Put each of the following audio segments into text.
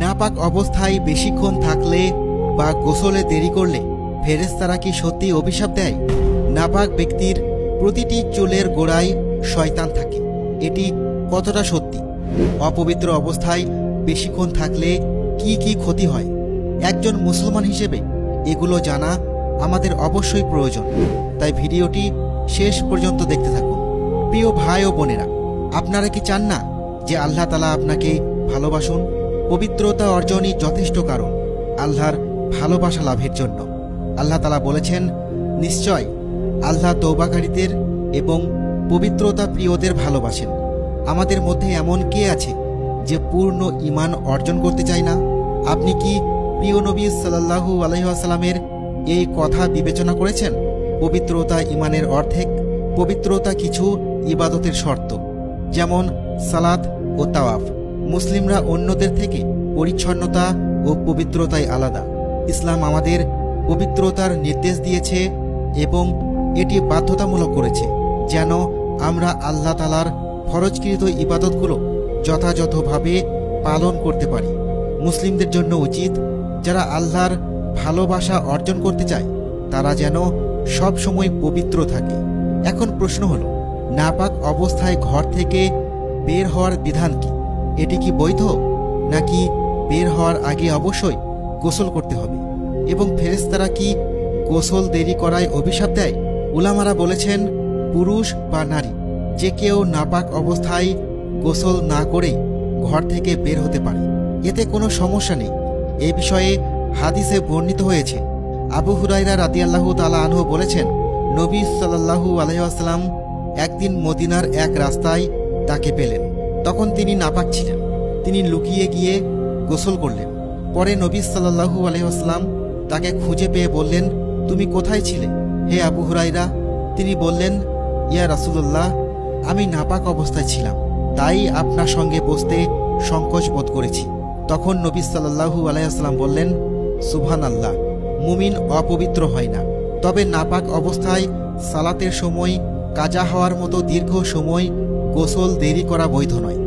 নাপাক অবস্থায় বেশিক্ষণ থাকলে বা গোসলে দেরি করলে ফেরেশতারা কি সত্যি অভিশাপ দেয়? নাপাক ব্যক্তির প্রতিটি চুলের গোড়ায় শয়তান থাকে, এটি কতটা সত্যি? অপবিত্র অবস্থায় বেশিক্ষণ থাকলে কি কি ক্ষতি হয়? একজন মুসলমান হিসেবে এগুলো জানা আমাদের অবশ্যই প্রয়োজন, তাই ভিডিওটি শেষ পর্যন্ত দেখতে থাকুন। প্রিয় ভাই ও বোনেরা, আপনারা কি চান না যে আল্লাহ তাআলা আপনাকে ভালোবাসুন? পবিত্রতা অর্জনই যথেষ্ট কারণ আল্লাহর ভালোবাসা লাভের জন্য। আল্লাহ তাআলা বলেছেন, নিশ্চয় আল্লাহ তওবাকারীদের এবং পবিত্রতা প্রিয়দের ভালোবাসেন। আমাদের মধ্যে এমন কে আছে যে পূর্ণ ঈমান অর্জন করতে চায় না? আপনি কি প্রিয় নবী সাল্লাল্লাহু আলাইহি ওয়াসাল্লামের এই কথা বিবেচনা করেছেন? পবিত্রতা ঈমানের অর্ধেক। পবিত্রতা কিছু ইবাদতের শর্ত, যেমন সালাত ও তাওয়াফ। মুসলিমরা অন্যদের থেকে পরিচ্ছন্নতা ও পবিত্রতায় আলাদা। ইসলাম আমাদের পবিত্রতার নির্দেশ দিয়েছে এবং এটি বাধ্যতামূলক করেছে যেন আমরা আল্লাহ তাআলার ফরজকৃত ইবাদতগুলো যথাযথভাবে পালন করতে পারি। মুসলিমদের জন্য উচিত, যারা আল্লাহর ভালোবাসা অর্জন করতে চায় তারা যেন সব সময় পবিত্র থাকে। এখন প্রশ্ন হলো, নাপাক অবস্থায় ঘর থেকে বের হওয়ার বিধান কি? এটি কি বৈধ, নাকি বের হওয়ার আগে অবশ্যই গোসল করতে হবে? এবং ফেরেশতারা কি গোসল দেরি করায় অভিশাপ দেয়? উলামারা বলেছেন, পুরুষ বা নারী যে কেউ নাপাক অবস্থায় গোসল না করেই ঘর থেকে বের হতে পারে, এতে কোনো সমস্যা নেই। এ বিষয়ে হাদিসে বর্ণিত হয়েছে। আবু হুরায়রা রাদিয়াল্লাহু তাআলা আনহু বলেছেন, নবী সাল্লাল্লাহু আলাইহি ওয়াসাল্লাম একদিন মদিনার এক রাস্তায় তাকে পেলেন। তখন তিনি নাপাক ছিলেন। তিনি লুকিয়ে গিয়ে গোসল করলেন। পরে নবী সাল্লাল্লাহু আলাইহি ওয়াসাল্লাম তাকে খুঁজে পেয়ে বললেন, তুমি কোথায় ছিলে হে আবু হুরায়রা? তিনি বললেন, ইয়া রাসূলুল্লাহ, আমি নাপাক অবস্থায় ছিলাম, তাই আপনার সঙ্গে বসতে সংকোচ বোধ করেছি। তখন নবী সাল্লাল্লাহু আলাইহি ওয়াসাল্লাম বললেন, সুবহানাল্লাহ, মুমিন অপবিত্র হয় না, তবে নাপাক অবস্থায় সালাতের সময় কাজা হওয়ার মতো দীর্ঘ সময় গোসল দেরি করা বৈধ নয়।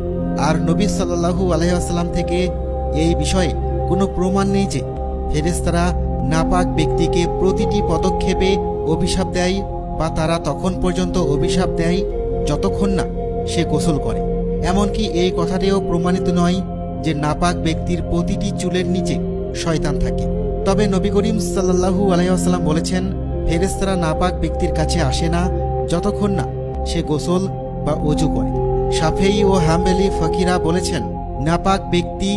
আর নবী সাল্লাল্লাহু আলাইহি ওয়াসাল্লাম থেকে এই বিষয়ে কোনো প্রমাণ নেই যে ফেরেশতারা নাপাক ব্যক্তিকে প্রতিটি পদক্ষেপে অভিশাপ দেয়, বা তারা তখন পর্যন্ত অভিশাপ দেয় যতক্ষণ না সে গোসল করে। এমনকি এই কথাটিও প্রমাণিত নয় যে নাপাক ব্যক্তির প্রতিটি চুলের নিচে শয়তান থাকে। তবে নবী করিম সাল্লাল্লাহু আলাইহি ওয়াসাল্লাম বলেছেন, ফেরেশতারা নাপাক ব্যক্তির কাছে আসে না যতক্ষণ না সে গোসল বা ওযু করে। শাফেঈ ও হাম্বলী ফকিরা বলেছেন, নাপাক ব্যক্তি